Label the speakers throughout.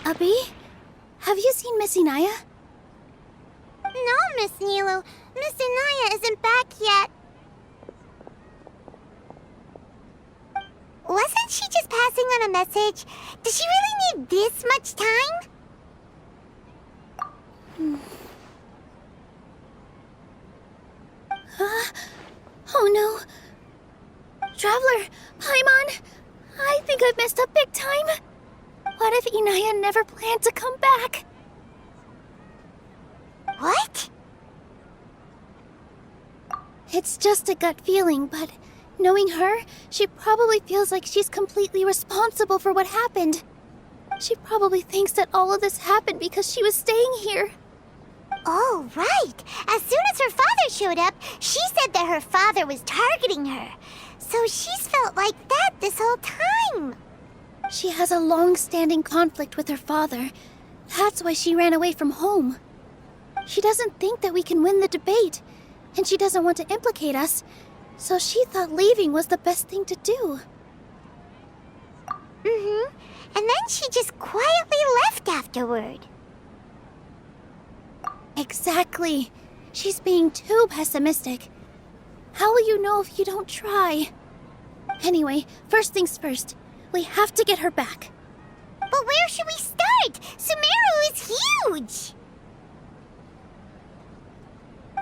Speaker 1: Abby? Have you seen Miss Inaya?
Speaker 2: No, Miss Nilu. Miss Inaya isn't back yet. Wasn't she just passing on a message? Does she really need this much time?
Speaker 1: Oh no. Traveler, Paimon, I think I've messed up big time. What if Inaya never planned to come back?
Speaker 2: What?
Speaker 1: It's just a gut feeling, but knowing her, she probably feels like she's completely responsible for what happened. She probably thinks that all of this happened because she was staying here.
Speaker 2: Oh, right. As soon as her father showed up, she said that her father was targeting her. So she's felt like that this whole time.
Speaker 1: She has a long-standing conflict with her father. That's why she ran away from home. She doesn't think that we can win the debate, and she doesn't want to implicate us, so she thought leaving was the best thing to do.
Speaker 2: Mm-hmm. And then she just quietly left afterward.
Speaker 1: Exactly. She's being too pessimistic. How will you know if you don't try? Anyway, first things first. We have to get her back.
Speaker 2: But where should we start? Sumeru is huge!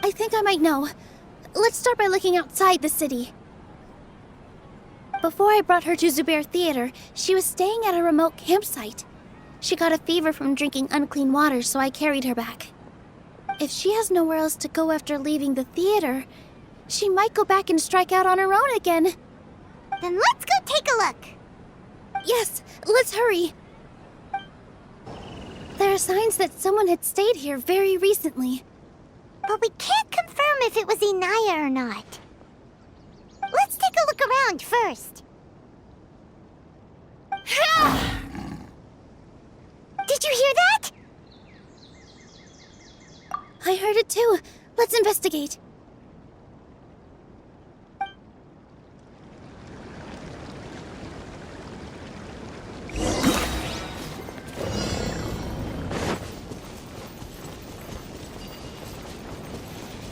Speaker 1: I think I might know. Let's start by looking outside the city. Before I brought her to Zubair Theater, she was staying at a remote campsite. She got a fever from drinking unclean water, so I carried her back. If she has nowhere else to go after leaving the theater, she might go back and strike out on her own again.
Speaker 2: Then let's go take a look.
Speaker 1: Yes, let's hurry. There are signs that someone had stayed here very recently.
Speaker 2: But we can't confirm if it was Inaya or not. Let's take a look around first. Did you hear that?
Speaker 1: I heard it too. Let's investigate.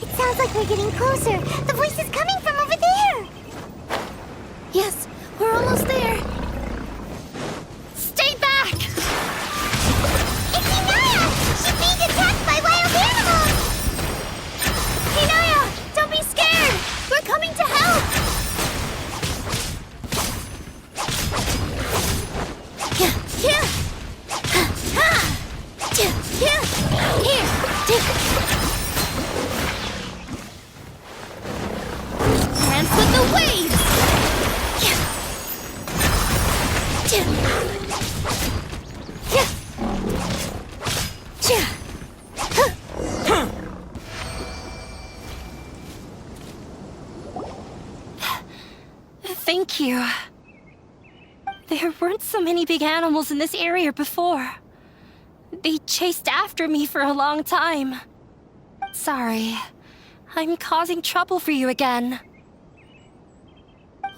Speaker 2: It sounds like we're getting closer. The voice is coming from over there.
Speaker 1: Yes, we're almost there. Stay back!
Speaker 2: It's Inaya! She's being attacked by wild animals!
Speaker 1: Inaya, don't be scared! We're coming to help! Dance with the waves!
Speaker 3: Thank you. There weren't so many big animals in this area before. They chased after me for a long time. Sorry, I'm causing trouble for you again.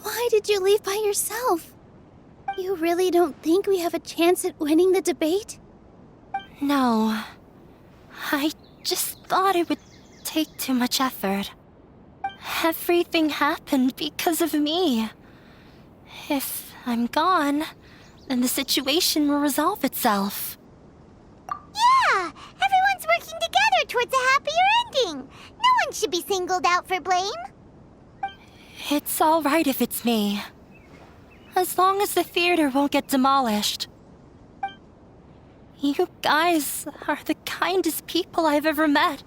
Speaker 1: Why did you leave by yourself? You really don't think we have a chance at winning the debate?
Speaker 3: No. I just thought it would take too much effort. Everything happened because of me. If I'm gone, then the situation will resolve itself.
Speaker 2: Yeah! Everyone's working together towards a happier ending. No one should be singled out for blame.
Speaker 3: It's all right if it's me. As long as the theater won't get demolished. You guys are the kindest people I've ever met.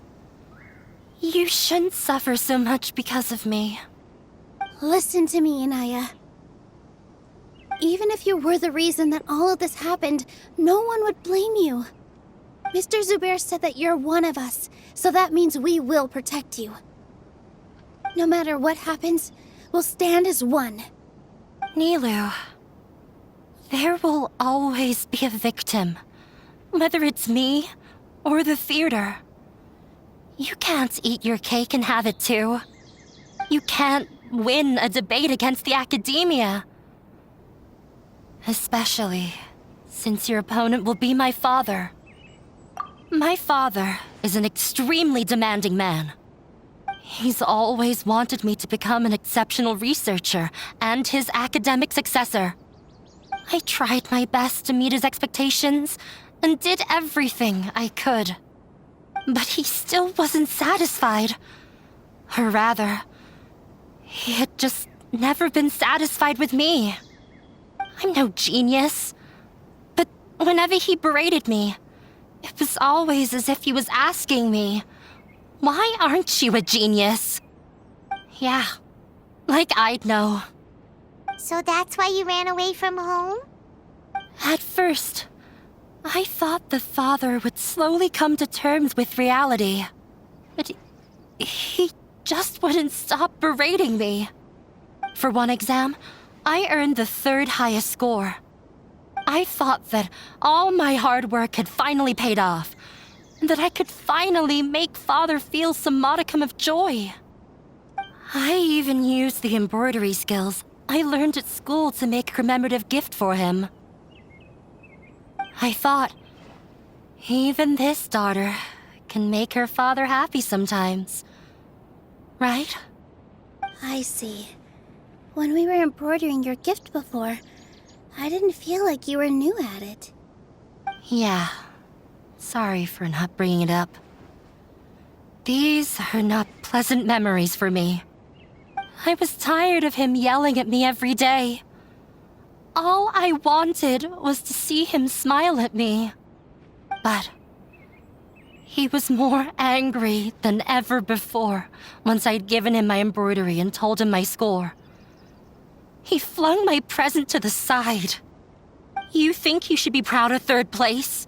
Speaker 3: You shouldn't suffer so much because of me.
Speaker 1: Listen to me, Inaya. Even if you were the reason that all of this happened, no one would blame you. Mr. Zubair said that you're one of us, so that means we will protect you. No matter what happens, we'll stand as one.
Speaker 3: Nilu, there will always be a victim, whether it's me or the theater. You can't eat your cake and have it too. You can't win a debate against the academia. Especially since your opponent will be my father. My father is an extremely demanding man. He's always wanted me to become an exceptional researcher and his academic successor. I tried my best to meet his expectations and did everything I could. But he still wasn't satisfied. Or rather, he had just never been satisfied with me. I'm no genius. But whenever he berated me, it was always as if he was asking me, "Why aren't you a genius?" Yeah, like I'd know.
Speaker 2: So that's why you ran away from home?
Speaker 3: At first, I thought the father would slowly come to terms with reality. But he just wouldn't stop berating me. For one exam, I earned the 3rd highest score. I thought that all my hard work had finally paid off, and that I could finally make Father feel some modicum of joy. I even used the embroidery skills I learned at school to make a commemorative gift for him. I thought, even this daughter can make her father happy sometimes. Right?
Speaker 1: I see. When we were embroidering your gift before, I didn't feel like you were new at it.
Speaker 3: Yeah. Sorry for not bringing it up. These are not pleasant memories for me. I was tired of him yelling at me every day. All I wanted was to see him smile at me. But he was more angry than ever before once I'd given him my embroidery and told him my score. He flung my present to the side. You think you should be proud of 3rd place?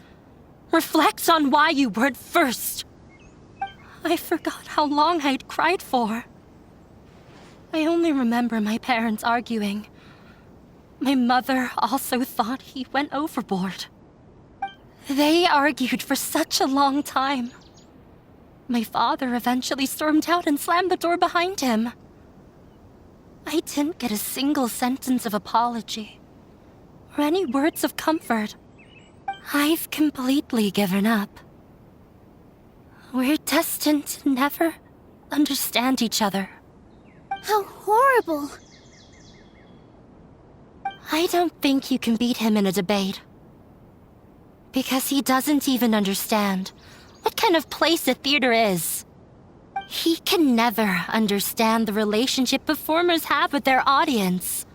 Speaker 3: Reflect on why you weren't first. I forgot how long I'd cried for. I only remember my parents arguing. My mother also thought he went overboard. They argued for such a long time. My father eventually stormed out and slammed the door behind him. I didn't get a single sentence of apology or any words of comfort. I've completely given up. We're destined to never understand each other.
Speaker 1: How horrible!
Speaker 3: I don't think you can beat him in a debate. Because he doesn't even understand what kind of place a theater is. He can never understand the relationship performers have with their audience.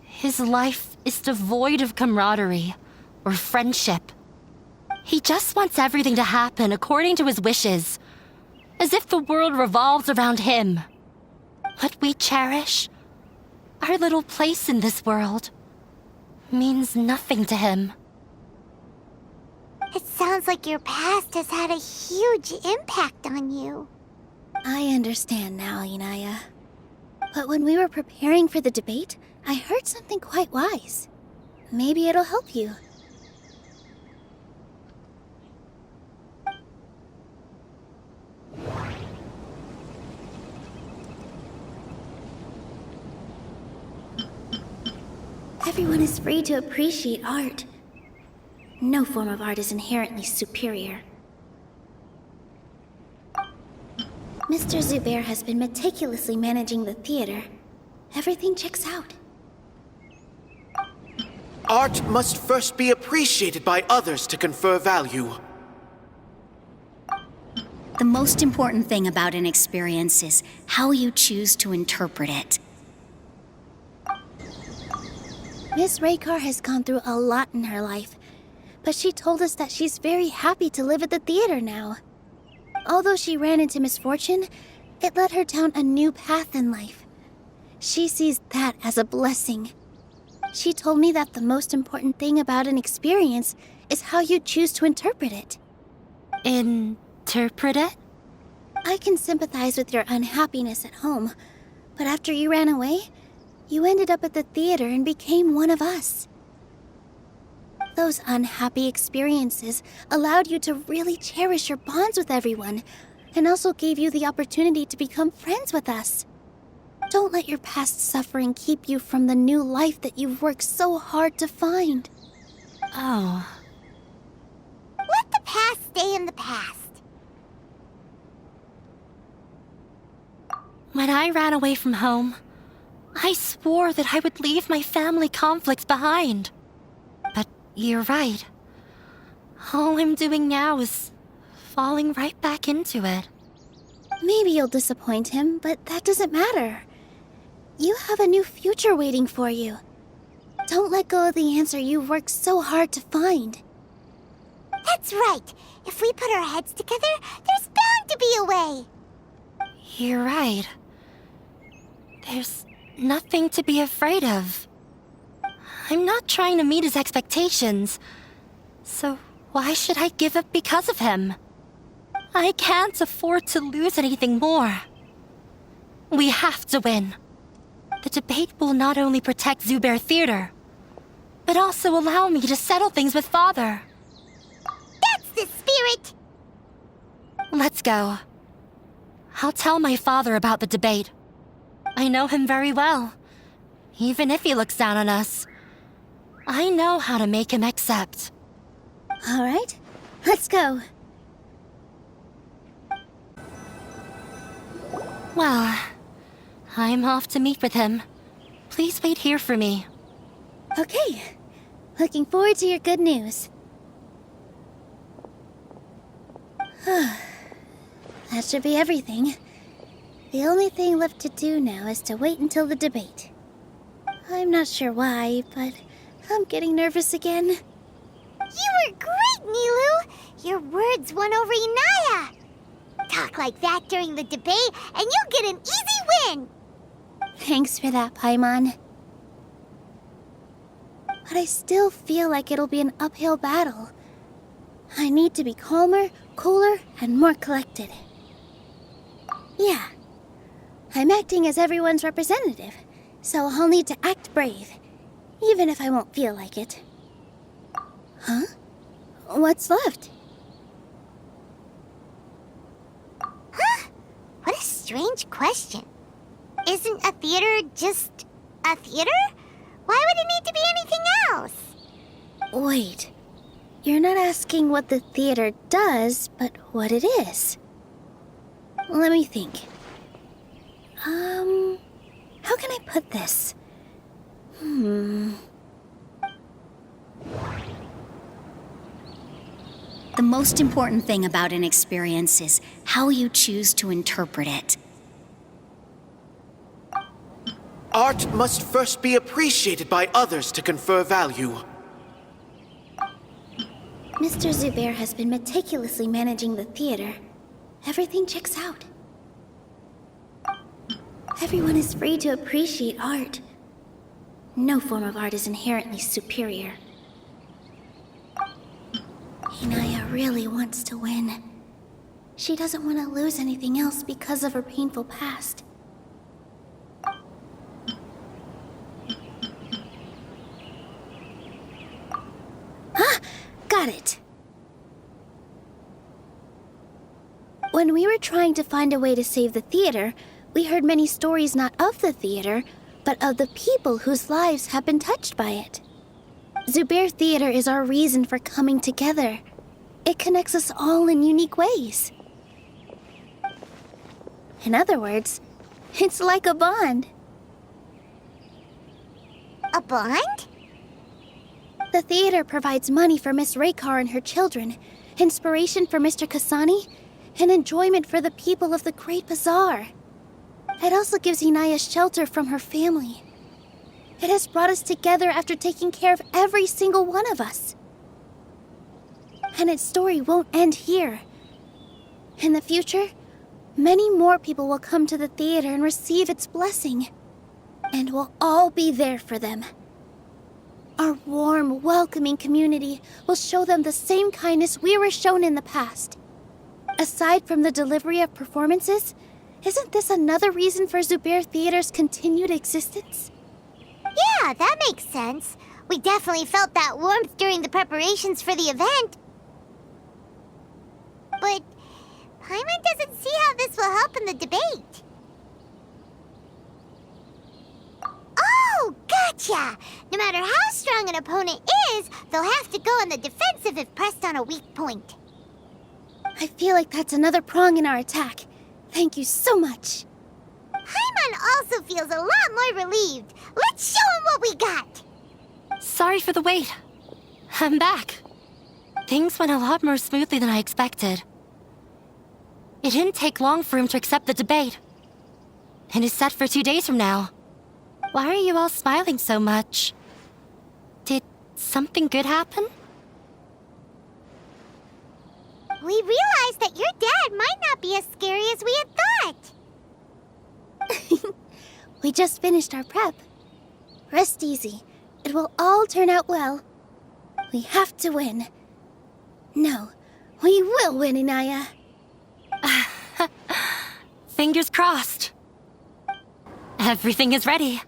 Speaker 3: His life is devoid of camaraderie or friendship. He just wants everything to happen according to his wishes, as if the world revolves around him. What we cherish, our little place in this world, means nothing to him.
Speaker 2: It sounds like your past has had a huge impact on you.
Speaker 1: I understand now, Inaya. But when we were preparing for the debate, I heard something quite wise. Maybe it'll help you. Everyone is free to appreciate art. No form of art is inherently superior. Mr. Zubair has been meticulously managing the theater. Everything checks out.
Speaker 4: Art must first be appreciated by others to confer value.
Speaker 5: The most important thing about an experience is how you choose to interpret it.
Speaker 1: Miss Raykar has gone through a lot in her life, but she told us that she's very happy to live at the theater now. Although she ran into misfortune, it led her down a new path in life. She sees that as a blessing. She told me that the most important thing about an experience is how you choose to interpret it.
Speaker 3: Interpret it?
Speaker 1: I can sympathize with your unhappiness at home, but after you ran away, you ended up at the theater and became one of us. Those unhappy experiences allowed you to really cherish your bonds with everyone, and also gave you the opportunity to become friends with us. Don't let your past suffering keep you from the new life that you've worked so hard to find.
Speaker 3: Oh.
Speaker 2: Let the past stay in the past.
Speaker 3: When I ran away from home, I swore that I would leave my family conflicts behind. But you're right. All I'm doing now is falling right back into it.
Speaker 1: Maybe you'll disappoint him, but that doesn't matter. You have a new future waiting for you. Don't let go of the answer you've worked so hard to find.
Speaker 2: That's right. If we put our heads together, there's bound to be a way.
Speaker 3: You're right. There's nothing to be afraid of. I'm not trying to meet his expectations, so why should I give up because of him? I can't afford to lose anything more. We have to win. The debate will not only protect Zubair Theater, but also allow me to settle things with Father.
Speaker 2: That's the spirit!
Speaker 3: Let's go. I'll tell my father about the debate. I know him very well. Even if he looks down on us, I know how to make him accept.
Speaker 1: All right, let's go.
Speaker 3: Well, I'm off to meet with him. Please wait here for me.
Speaker 1: Okay, looking forward to your good news. That should be everything. The only thing left to do now is to wait until the debate. I'm not sure why, but I'm getting nervous again.
Speaker 2: You were great, Nilu! Your words won over Inaya! Talk like that during the debate, and you'll get an easy win!
Speaker 1: Thanks for that, Paimon. But I still feel like it'll be an uphill battle. I need to be calmer, cooler, and more collected. Yeah. I'm acting as everyone's representative, so I'll need to act brave, even if I won't feel like it. Huh? What's left?
Speaker 2: Huh? What a strange question. Isn't a theater just a theater? Why would it need to be anything else?
Speaker 1: Wait. You're not asking what the theater does, but what it is. Let me think. How can I put this?
Speaker 5: The most important thing about an experience is how you choose to interpret it.
Speaker 4: Art must first be appreciated by others to confer value.
Speaker 1: Mr. Zubair has been meticulously managing the theater. Everything checks out. Everyone is free to appreciate art. No form of art is inherently superior. Inaya really wants to win. She doesn't want to lose anything else because of her painful past. Got it. When we were trying to find a way to save the theater, we heard many stories not of the theater, but of the people whose lives have been touched by it. Zubair Theater is our reason for coming together. It connects us all in unique ways. In other words, it's like a bond.
Speaker 2: A bond?
Speaker 1: The theater provides money for Miss Raykar and her children, inspiration for Mr. Kasani, and enjoyment for the people of the Great Bazaar. It also gives Inaya shelter from her family. It has brought us together after taking care of every single one of us. And its story won't end here. In the future, many more people will come to the theater and receive its blessing. And we'll all be there for them. Our warm, welcoming community will show them the same kindness we were shown in the past. Aside from the delivery of performances, isn't this another reason for Zubair Theater's continued existence?
Speaker 2: Yeah, that makes sense. We definitely felt that warmth during the preparations for the event. But Paimon doesn't see how this will help in the debate. Gotcha! No matter how strong an opponent is, they'll have to go on the defensive if pressed on a weak point.
Speaker 1: I feel like that's another prong in our attack. Thank you so much.
Speaker 2: Paimon also feels a lot more relieved. Let's show him what we got!
Speaker 3: Sorry for the wait. I'm back. Things went a lot more smoothly than I expected. It didn't take long for him to accept the debate. It is set for 2 days from now. Why are you all smiling so much? Did something good happen?
Speaker 2: We realized that your dad might not be as scary as we had thought.
Speaker 1: We just finished our prep. Rest easy. It will all turn out well. We have to win. No, we will win, Inaya.
Speaker 3: Fingers crossed. Everything is ready.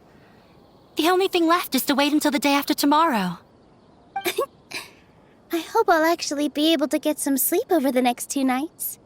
Speaker 3: The only thing left is to wait until the day after tomorrow.
Speaker 1: I hope I'll actually be able to get some sleep over the next 2 nights.